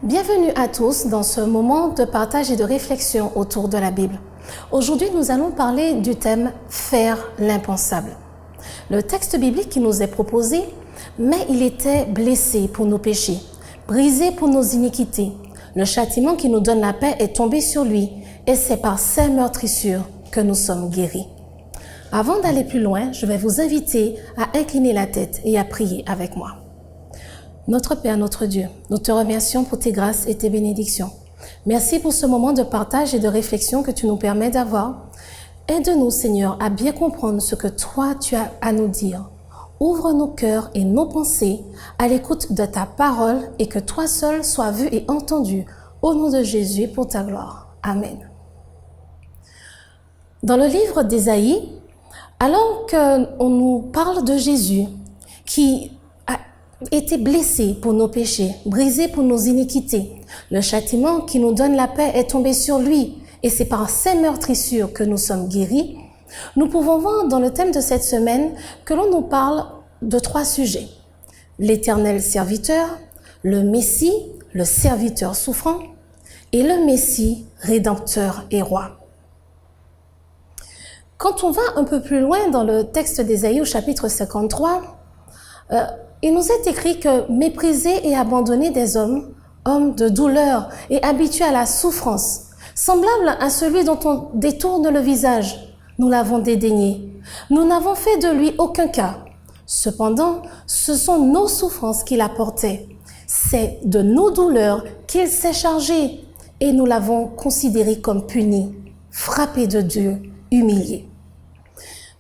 Bienvenue à tous dans ce moment de partage et de réflexion autour de la Bible. Aujourd'hui, nous allons parler du thème « Faire l'impensable ». Le texte biblique qui nous est proposé, « Mais il était blessé pour nos péchés, brisé pour nos iniquités. Le châtiment qui nous donne la paix est tombé sur lui, et c'est par ses meurtrissures que nous sommes guéris. » Avant d'aller plus loin, je vais vous inviter à incliner la tête et à prier avec moi. Notre Père, notre Dieu, nous te remercions pour tes grâces et tes bénédictions. Merci pour ce moment de partage et de réflexion que tu nous permets d'avoir. Aide-nous, Seigneur, à bien comprendre ce que toi tu as à nous dire. Ouvre nos cœurs et nos pensées à l'écoute de ta parole et que toi seul sois vu et entendu au nom de Jésus pour ta gloire. Amen. Dans le livre d'Ésaïe, alors qu'on nous parle de Jésus qui a été blessé pour nos péchés, brisé pour nos iniquités, le châtiment qui nous donne la paix est tombé sur lui et c'est par ses meurtrissures que nous sommes guéris, nous pouvons voir dans le thème de cette semaine que l'on nous parle de 3 sujets. L'éternel serviteur, le Messie, le serviteur souffrant et le Messie, rédempteur et roi. Quand on va un peu plus loin dans le texte d'Ésaïe au chapitre 53, il nous est écrit que méprisés et abandonnés des hommes, hommes de douleur et habitués à la souffrance, semblables à celui dont on détourne le visage, nous l'avons dédaigné. Nous n'avons fait de lui aucun cas. Cependant, ce sont nos souffrances qu'il a portées. C'est de nos douleurs qu'il s'est chargé et nous l'avons considéré comme puni, frappé de Dieu, humilié.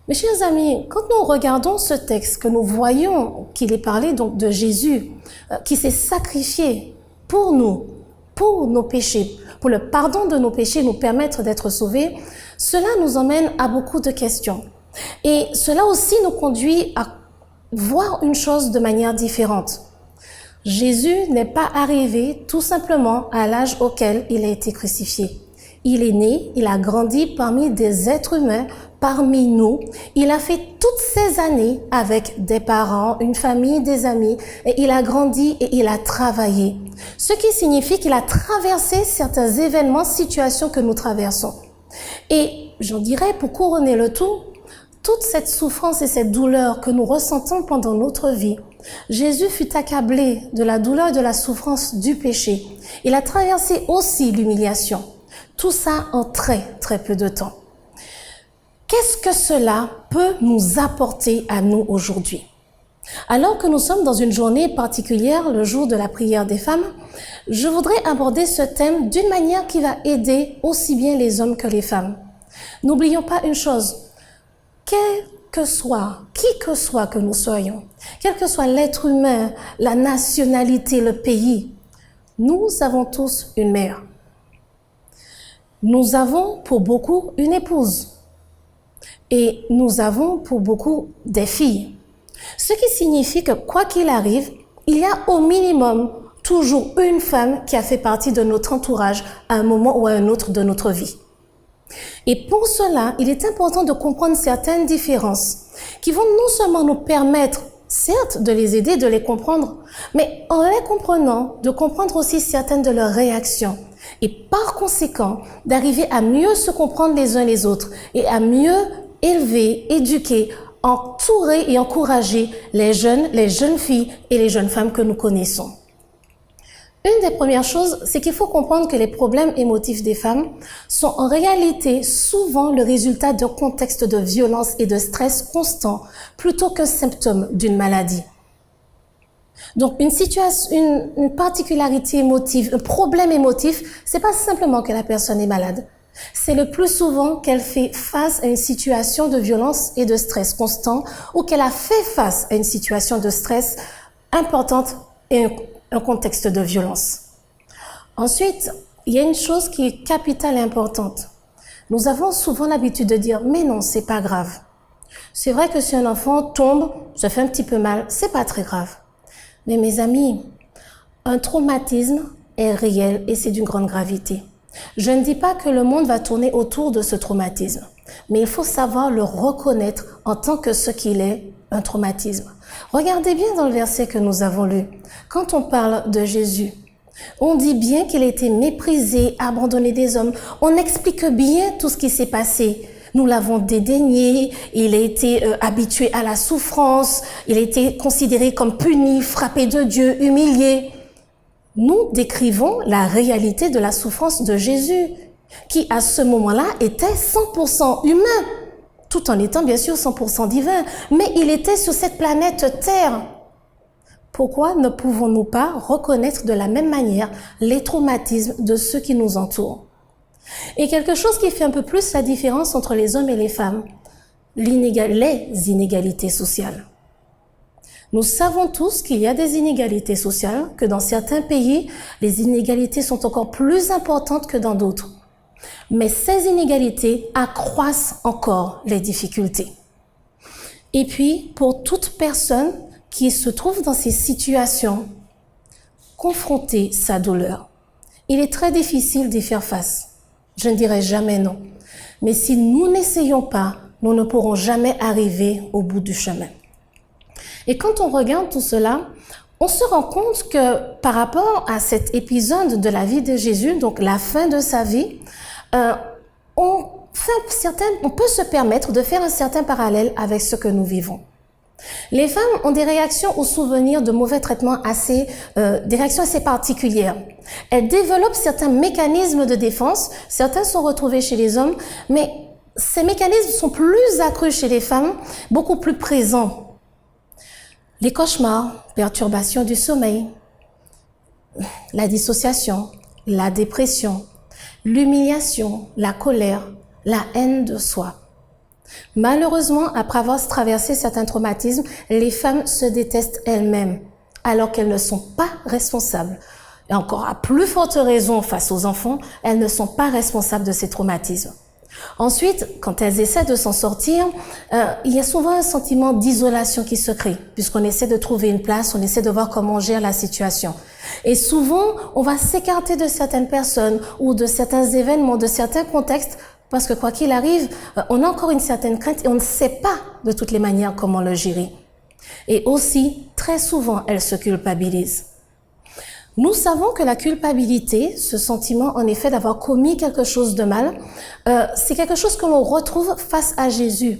Mes chers amis, quand nous regardons ce texte, que nous voyons qu'il est parlé donc de Jésus, qui s'est sacrifié pour nous, pour nos péchés, pour le pardon de nos péchés, nous permettre d'être sauvés, cela nous emmène à beaucoup de questions. Et cela aussi nous conduit à voir une chose de manière différente. Jésus n'est pas arrivé tout simplement à l'âge auquel il a été crucifié. Il est né, il a grandi parmi des êtres humains, parmi nous. Il a fait toutes ces années avec des parents, une famille, des amis, et il a grandi et il a travaillé. Ce qui signifie qu'il a traversé certains événements, situations que nous traversons. Et j'en dirais, pour couronner le tout, toute cette souffrance et cette douleur que nous ressentons pendant notre vie, Jésus fut accablé de la douleur et de la souffrance du péché. Il a traversé aussi l'humiliation. Tout ça en très, très peu de temps. Qu'est-ce que cela peut nous apporter à nous aujourd'hui? Alors que nous sommes dans une journée particulière, le jour de la prière des femmes, je voudrais aborder ce thème d'une manière qui va aider aussi bien les hommes que les femmes. N'oublions pas une chose, qui que soit que nous soyons, quel que soit l'être humain, la nationalité, le pays, nous avons tous une mère. Nous avons pour beaucoup une épouse et nous avons pour beaucoup des filles. Ce qui signifie que quoi qu'il arrive, il y a au minimum toujours une femme qui a fait partie de notre entourage à un moment ou à un autre de notre vie. Et pour cela, il est important de comprendre certaines différences qui vont non seulement nous permettre, certes, de les aider, de les comprendre, mais en les comprenant, de comprendre aussi certaines de leurs réactions. Et par conséquent, d'arriver à mieux se comprendre les uns les autres et à mieux élever, éduquer, entourer et encourager les jeunes filles et les jeunes femmes que nous connaissons. Une des premières choses, c'est qu'il faut comprendre que les problèmes émotifs des femmes sont en réalité souvent le résultat d'un contexte de violence et de stress constant plutôt qu'un symptôme d'une maladie. Donc une particularité émotive, un problème émotif, c'est pas simplement que la personne est malade. C'est le plus souvent qu'elle fait face à une situation de violence et de stress constant ou qu'elle a fait face à une situation de stress importante et un contexte de violence. Ensuite, il y a une chose qui est capitale et importante. Nous avons souvent l'habitude de dire « mais non, c'est pas grave ». C'est vrai que si un enfant tombe, ça fait un petit peu mal, c'est pas très grave. Mais mes amis, un traumatisme est réel et c'est d'une grande gravité. Je ne dis pas que le monde va tourner autour de ce traumatisme, mais il faut savoir le reconnaître en tant que ce qu'il est, un traumatisme. Regardez bien dans le verset que nous avons lu. Quand on parle de Jésus, On dit bien qu'il a été méprisé, abandonné des hommes. On explique bien tout ce qui s'est passé. Nous l'avons dédaigné, il a été habitué à la souffrance, il a été considéré comme puni, frappé de Dieu, humilié. Nous décrivons la réalité de la souffrance de Jésus, qui à ce moment-là était 100% humain, tout en étant bien sûr 100% divin. Mais il était sur cette planète Terre. Pourquoi ne pouvons-nous pas reconnaître de la même manière les traumatismes de ceux qui nous entourent? Et quelque chose qui fait un peu plus la différence entre les hommes et les femmes, les inégalités sociales. Nous savons tous qu'il y a des inégalités sociales, que dans certains pays, les inégalités sont encore plus importantes que dans d'autres. Mais ces inégalités accroissent encore les difficultés. Et puis, pour toute personne qui se trouve dans ces situations, confronter sa douleur, il est très difficile d'y faire face. Je ne dirai jamais non. Mais si nous n'essayons pas, nous ne pourrons jamais arriver au bout du chemin. Et quand on regarde tout cela, on se rend compte que par rapport à cet épisode de la vie de Jésus, donc la fin de sa vie, on peut se permettre de faire un certain parallèle avec ce que nous vivons. Les femmes ont des réactions aux souvenirs de mauvais traitements des réactions assez particulières. Elles développent certains mécanismes de défense, certains sont retrouvés chez les hommes, mais ces mécanismes sont plus accrus chez les femmes, beaucoup plus présents. Les cauchemars, perturbations du sommeil, la dissociation, la dépression, l'humiliation, la colère, la haine de soi. Malheureusement, après avoir traversé certains traumatismes, les femmes se détestent elles-mêmes, alors qu'elles ne sont pas responsables. Et encore à plus forte raison face aux enfants, elles ne sont pas responsables de ces traumatismes. Ensuite, quand elles essaient de s'en sortir, il y a souvent un sentiment d'isolation qui se crée, puisqu'on essaie de trouver une place, on essaie de voir comment on gère la situation. Et souvent, on va s'écarter de certaines personnes ou de certains événements, de certains contextes, parce que quoi qu'il arrive, on a encore une certaine crainte et on ne sait pas de toutes les manières comment le gérer. Et aussi, très souvent, elles se culpabilisent. Nous savons que la culpabilité, ce sentiment en effet d'avoir commis quelque chose de mal, c'est quelque chose que l'on retrouve face à Jésus.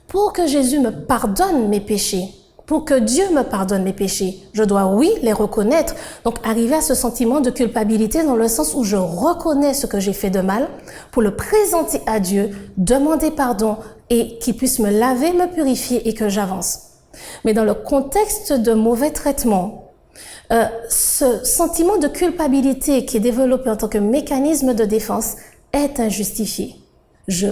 Pour que Jésus me pardonne mes péchés, pour que Dieu me pardonne mes péchés, je dois, oui, les reconnaître. Donc, arriver à ce sentiment de culpabilité dans le sens où je reconnais ce que j'ai fait de mal pour le présenter à Dieu, demander pardon et qu'il puisse me laver, me purifier et que j'avance. Mais dans le contexte de mauvais traitement, ce sentiment de culpabilité qui est développé en tant que mécanisme de défense est injustifié. Je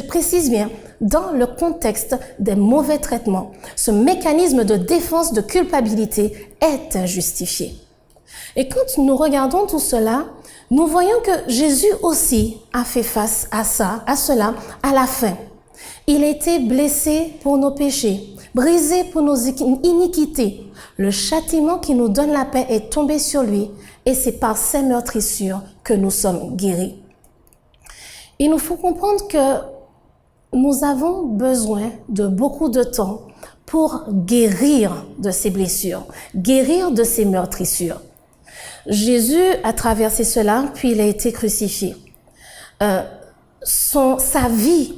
précise bien, dans le contexte des mauvais traitements, ce mécanisme de défense de culpabilité est injustifié. Et quand nous regardons tout cela, nous voyons que Jésus aussi a fait face à cela à la fin. Il a été blessé pour nos péchés, brisé pour nos iniquités. Le châtiment qui nous donne la paix est tombé sur lui et c'est par ses meurtrissures que nous sommes guéris. Il nous faut comprendre que nous avons besoin de beaucoup de temps pour guérir de ces blessures, guérir de ces meurtrissures. Jésus a traversé cela, puis il a été crucifié. Sa vie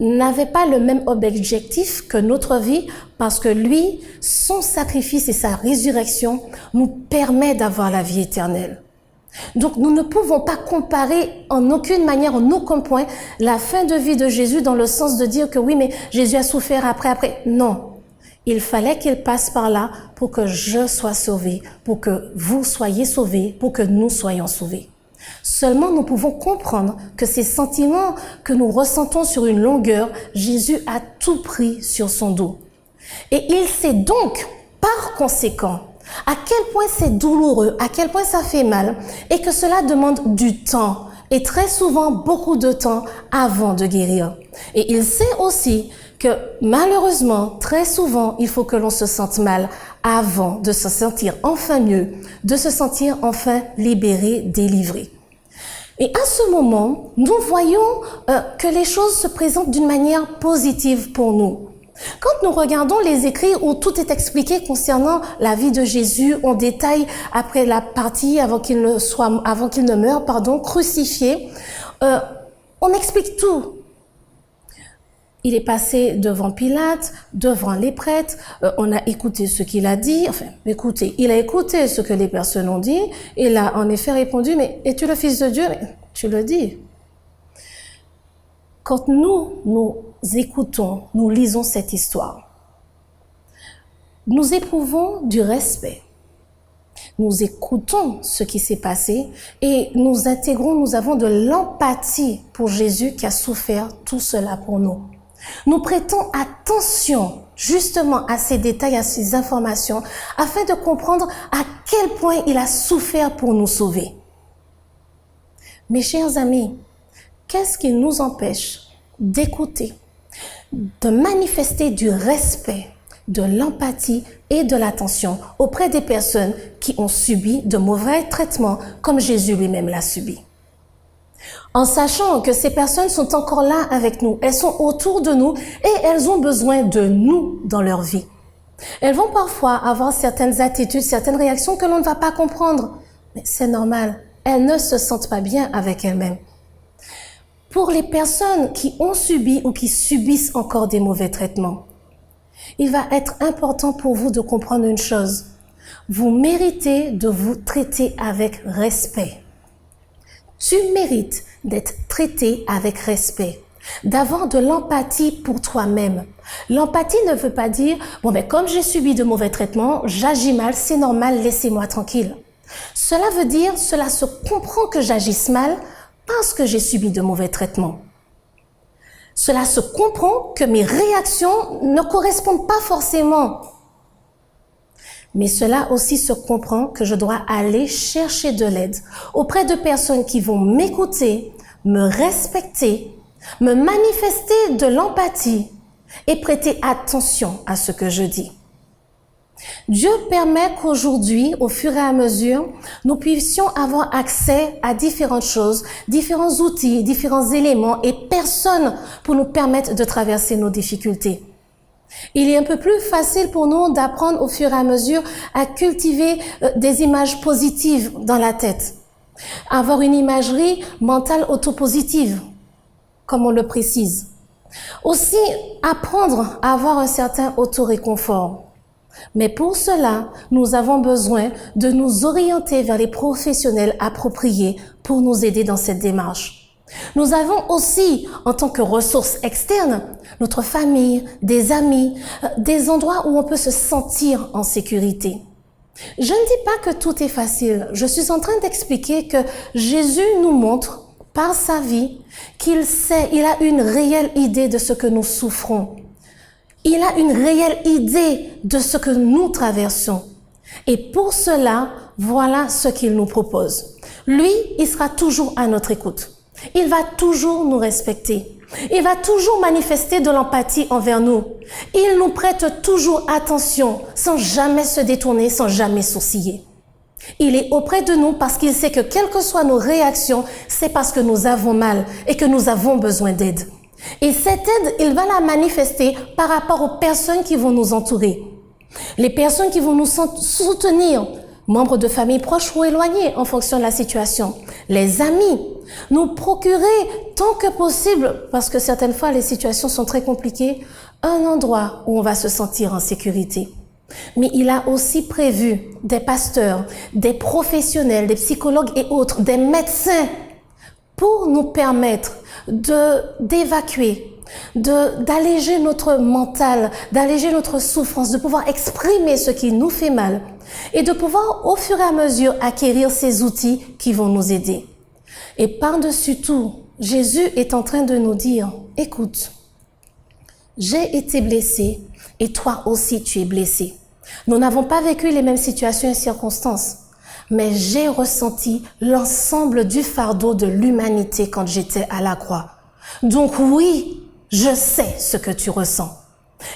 n'avait pas le même objectif que notre vie parce que lui, son sacrifice et sa résurrection nous permet d'avoir la vie éternelle. Donc, nous ne pouvons pas comparer en aucune manière, en aucun point, la fin de vie de Jésus dans le sens de dire que oui, mais Jésus a souffert après. Non. Il fallait qu'il passe par là pour que je sois sauvé, pour que vous soyez sauvés, pour que nous soyons sauvés. Seulement, nous pouvons comprendre que ces sentiments que nous ressentons sur une longueur, Jésus a tout pris sur son dos. Et il sait donc, par conséquent, à quel point c'est douloureux, à quel point ça fait mal et que cela demande du temps et très souvent beaucoup de temps avant de guérir. Et il sait aussi que malheureusement, très souvent, il faut que l'on se sente mal avant de se sentir enfin mieux, de se sentir enfin libéré, délivré. Et à ce moment, nous voyons que les choses se présentent d'une manière positive pour nous. Quand nous regardons les écrits où tout est expliqué concernant la vie de Jésus en détail après la partie avant qu'il ne meure, crucifié, on explique tout. Il est passé devant Pilate, devant les prêtres, on a écouté ce qu'il a dit, il a écouté ce que les personnes ont dit, il a en effet répondu, mais es-tu le Fils de Dieu? Mais tu le dis. Quand nous écoutons, nous lisons cette histoire, nous éprouvons du respect. Nous écoutons ce qui s'est passé et nous avons de l'empathie pour Jésus qui a souffert tout cela pour nous. Nous prêtons attention justement à ces détails, à ces informations, afin de comprendre à quel point il a souffert pour nous sauver. Mes chers amis, qu'est-ce qui nous empêche d'écouter, de manifester du respect, de l'empathie et de l'attention auprès des personnes qui ont subi de mauvais traitements comme Jésus lui-même l'a subi? En sachant que ces personnes sont encore là avec nous, elles sont autour de nous et elles ont besoin de nous dans leur vie. Elles vont parfois avoir certaines attitudes, certaines réactions que l'on ne va pas comprendre, mais c'est normal, elles ne se sentent pas bien avec elles-mêmes. Pour les personnes qui ont subi ou qui subissent encore des mauvais traitements, il va être important pour vous de comprendre une chose. Vous méritez de vous traiter avec respect. Tu mérites d'être traité avec respect, d'avoir de l'empathie pour toi-même. L'empathie ne veut pas dire « comme j'ai subi de mauvais traitements, j'agis mal, c'est normal, laissez-moi tranquille ». Cela veut dire, cela se comprend que j'agisse mal parce que j'ai subi de mauvais traitements. Cela se comprend que mes réactions ne correspondent pas forcément. Mais cela aussi se comprend que je dois aller chercher de l'aide auprès de personnes qui vont m'écouter, me respecter, me manifester de l'empathie et prêter attention à ce que je dis. Dieu permet qu'aujourd'hui, au fur et à mesure, nous puissions avoir accès à différentes choses, différents outils, différents éléments et personnes pour nous permettre de traverser nos difficultés. Il est un peu plus facile pour nous d'apprendre au fur et à mesure à cultiver des images positives dans la tête. Avoir une imagerie mentale autopositive, comme on le précise. Aussi, apprendre à avoir un certain autoréconfort. Mais pour cela, nous avons besoin de nous orienter vers les professionnels appropriés pour nous aider dans cette démarche. Nous avons aussi, en tant que ressources externes, notre famille, des amis, des endroits où on peut se sentir en sécurité. Je ne dis pas que tout est facile. Je suis en train d'expliquer que Jésus nous montre, par sa vie, qu'il a une réelle idée de ce que nous souffrons. Il a une réelle idée de ce que nous traversons. Et pour cela, voilà ce qu'il nous propose. Lui, il sera toujours à notre écoute. Il va toujours nous respecter. Il va toujours manifester de l'empathie envers nous. Il nous prête toujours attention, sans jamais se détourner, sans jamais sourciller. Il est auprès de nous parce qu'il sait que quelles que soient nos réactions, c'est parce que nous avons mal et que nous avons besoin d'aide. Et cette aide, il va la manifester par rapport aux personnes qui vont nous entourer. Les personnes qui vont nous soutenir, membres de famille proches ou éloignés en fonction de la situation. Les amis, nous procurer tant que possible, parce que certaines fois les situations sont très compliquées, un endroit où on va se sentir en sécurité. Mais il a aussi prévu des pasteurs, des professionnels, des psychologues et autres, des médecins pour nous permettre d'évacuer, d'alléger notre mental, d'alléger notre souffrance, de pouvoir exprimer ce qui nous fait mal et de pouvoir au fur et à mesure acquérir ces outils qui vont nous aider. Et par-dessus tout, Jésus est en train de nous dire, écoute, j'ai été blessé et toi aussi tu es blessé. Nous n'avons pas vécu les mêmes situations et circonstances, mais j'ai ressenti l'ensemble du fardeau de l'humanité quand j'étais à la croix. Donc oui, je sais ce que tu ressens.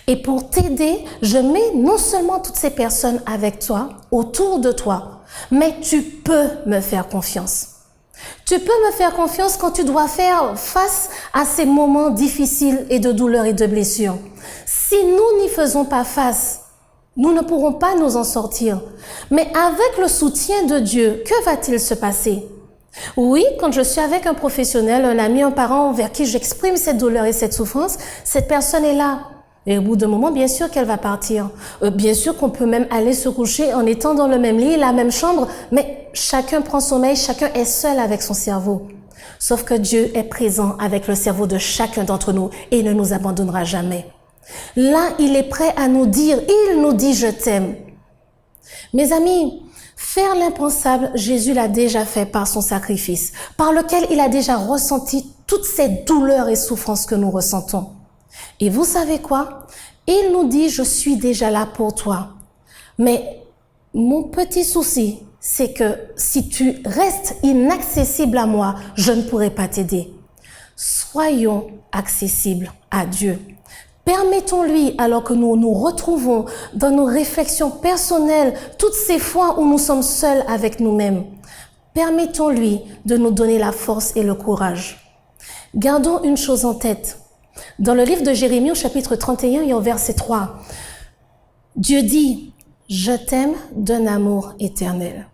Et pour t'aider, je mets non seulement toutes ces personnes avec toi, autour de toi, mais tu peux me faire confiance. Tu peux me faire confiance quand tu dois faire face à ces moments difficiles et de douleur et de blessures. Si nous n'y faisons pas face, nous ne pourrons pas nous en sortir. Mais avec le soutien de Dieu, que va-t-il se passer? Oui, quand je suis avec un professionnel, un ami, un parent vers qui j'exprime cette douleur et cette souffrance, cette personne est là. Et au bout d'un moment, bien sûr qu'elle va partir. Bien sûr qu'on peut même aller se coucher en étant dans le même lit, la même chambre, mais chacun prend sommeil, chacun est seul avec son cerveau. Sauf que Dieu est présent avec le cerveau de chacun d'entre nous et ne nous abandonnera jamais. Là, il est prêt à nous dire, il nous dit « je t'aime ». Mes amis, faire l'impensable, Jésus l'a déjà fait par son sacrifice, par lequel il a déjà ressenti toutes ces douleurs et souffrances que nous ressentons. Et vous savez quoi? Il nous dit « je suis déjà là pour toi ». Mais mon petit souci, c'est que si tu restes inaccessible à moi, je ne pourrai pas t'aider. Soyons accessibles à Dieu. Permettons-lui, alors que nous nous retrouvons dans nos réflexions personnelles, toutes ces fois où nous sommes seuls avec nous-mêmes, permettons-lui de nous donner la force et le courage. Gardons une chose en tête. Dans le livre de Jérémie, au chapitre 31 et au verset 3, Dieu dit « Je t'aime d'un amour éternel ».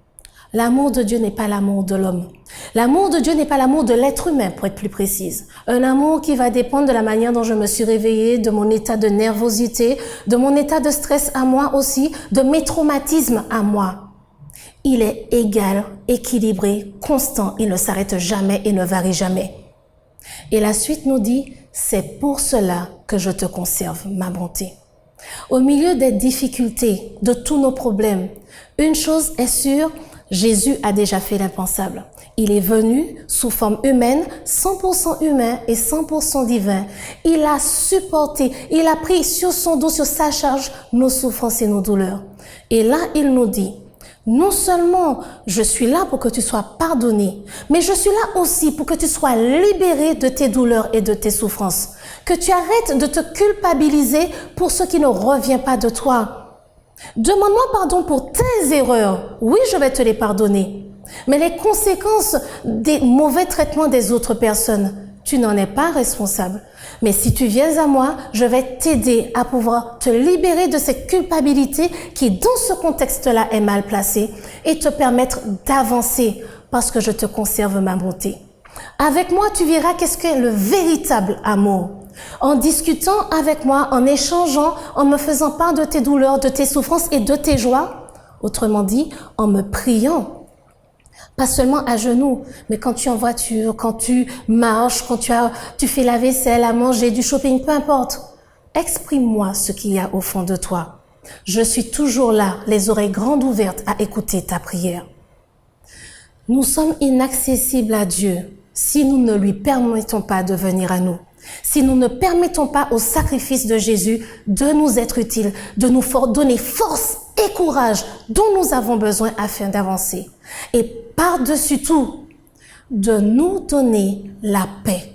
L'amour de Dieu n'est pas l'amour de l'homme. L'amour de Dieu n'est pas l'amour de l'être humain, pour être plus précise. Un amour qui va dépendre de la manière dont je me suis réveillée, de mon état de nervosité, de mon état de stress à moi aussi, de mes traumatismes à moi. Il est égal, équilibré, constant. Il ne s'arrête jamais et ne varie jamais. Et la suite nous dit, c'est pour cela que je te conserve ma bonté. Au milieu des difficultés, de tous nos problèmes, une chose est sûre, Jésus a déjà fait l'impensable. Il est venu sous forme humaine, 100% humain et 100% divin. Il a supporté, il a pris sur son dos, sur sa charge, nos souffrances et nos douleurs. Et là, il nous dit, non seulement je suis là pour que tu sois pardonné, mais je suis là aussi pour que tu sois libéré de tes douleurs et de tes souffrances. Que tu arrêtes de te culpabiliser pour ce qui ne revient pas de toi. Demande-moi pardon pour tes erreurs. Oui, je vais te les pardonner. Mais les conséquences des mauvais traitements des autres personnes, tu n'en es pas responsable. Mais si tu viens à moi, je vais t'aider à pouvoir te libérer de cette culpabilité qui, dans ce contexte-là, est mal placée et te permettre d'avancer parce que je te conserve ma bonté. Avec moi, tu verras qu'est-ce qu'est le véritable amour. En discutant avec moi, en échangeant, en me faisant part de tes douleurs, de tes souffrances et de tes joies, autrement dit, en me priant. Pas seulement à genoux, mais quand tu es en voiture, quand tu marches, quand tu fais la vaisselle, à manger, du shopping, peu importe. Exprime-moi ce qu'il y a au fond de toi. Je suis toujours là, les oreilles grandes ouvertes à écouter ta prière. Nous sommes inaccessibles à Dieu si nous ne lui permettons pas de venir à nous. Si nous ne permettons pas au sacrifice de Jésus de nous être utile, de nous donner force et courage dont nous avons besoin afin d'avancer. Et par-dessus tout, de nous donner la paix.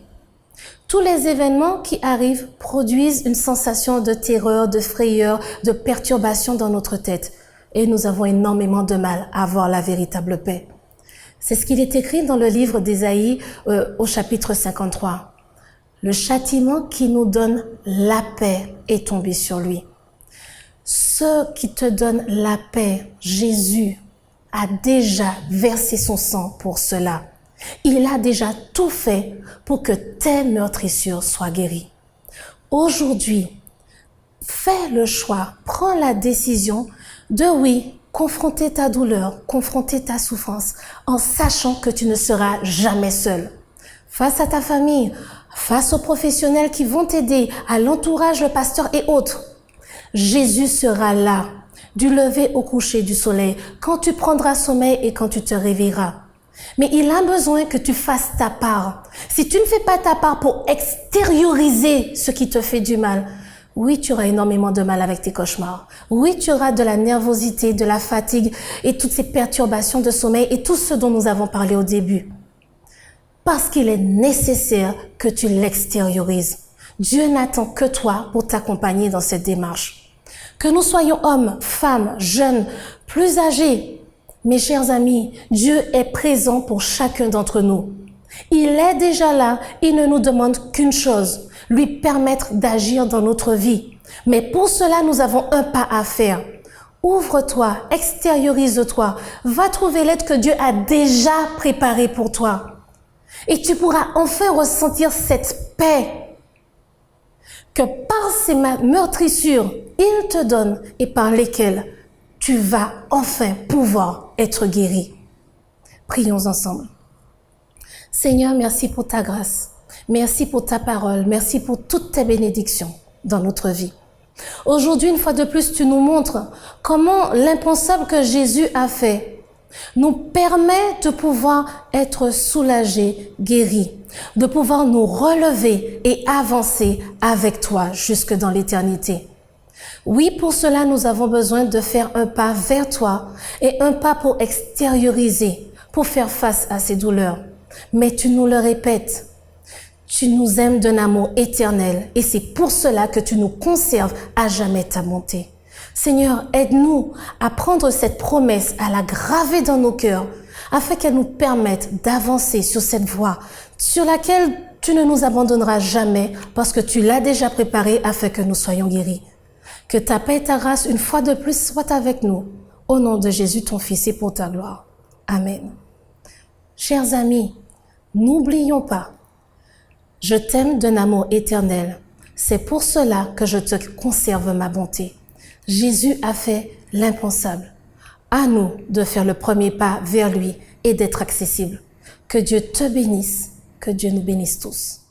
Tous les événements qui arrivent produisent une sensation de terreur, de frayeur, de perturbation dans notre tête. Et nous avons énormément de mal à avoir la véritable paix. C'est ce qu'il est écrit dans le livre d'Ésaïe au chapitre 53. Le châtiment qui nous donne la paix est tombé sur lui. Ce qui te donne la paix, Jésus, a déjà versé son sang pour cela. Il a déjà tout fait pour que tes meurtrissures soient guéries. Aujourd'hui, fais le choix, prends la décision de oui, confronter ta douleur, confronter ta souffrance, en sachant que tu ne seras jamais seul. Face à ta famille, face aux professionnels qui vont t'aider, à l'entourage, le pasteur et autres, Jésus sera là, du lever au coucher du soleil, quand tu prendras sommeil et quand tu te réveilleras. Mais il a besoin que tu fasses ta part. Si tu ne fais pas ta part pour extérioriser ce qui te fait du mal, oui, tu auras énormément de mal avec tes cauchemars. Oui, tu auras de la nervosité, de la fatigue et toutes ces perturbations de sommeil et tout ce dont nous avons parlé au début. Parce qu'il est nécessaire que tu l'extériorises. Dieu n'attend que toi pour t'accompagner dans cette démarche. Que nous soyons hommes, femmes, jeunes, plus âgés, Mes chers amis, Dieu est présent pour chacun d'entre nous. Il est déjà là, il ne nous demande qu'une chose, lui permettre d'agir dans notre vie. Mais pour cela, nous avons un pas à faire. Ouvre-toi, extériorise-toi, va trouver l'aide que Dieu a déjà préparée pour toi. Et tu pourras enfin ressentir cette paix que par ces meurtrissures, il te donne et par lesquelles tu vas enfin pouvoir être guéri. Prions ensemble. Seigneur, merci pour ta grâce. Merci pour ta parole. Merci pour toutes tes bénédictions dans notre vie. Aujourd'hui, une fois de plus, tu nous montres comment l'impensable que Jésus a fait nous permet de pouvoir être soulagés, guéris, de pouvoir nous relever et avancer avec toi jusque dans l'éternité. Oui, pour cela, nous avons besoin de faire un pas vers toi et un pas pour extérioriser, pour faire face à ces douleurs. Mais tu nous le répètes, tu nous aimes d'un amour éternel et c'est pour cela que tu nous conserves à jamais ta bonté. Seigneur, aide-nous à prendre cette promesse, à la graver dans nos cœurs, afin qu'elle nous permette d'avancer sur cette voie sur laquelle tu ne nous abandonneras jamais parce que tu l'as déjà préparée afin que nous soyons guéris. Que ta paix et ta grâce, une fois de plus, soient avec nous. Au nom de Jésus, ton Fils, et pour ta gloire. Amen. Chers amis, n'oublions pas, je t'aime d'un amour éternel. C'est pour cela que je te conserve ma bonté. Jésus a fait l'impensable. À nous de faire le premier pas vers lui et d'être accessible. Que Dieu te bénisse, que Dieu nous bénisse tous.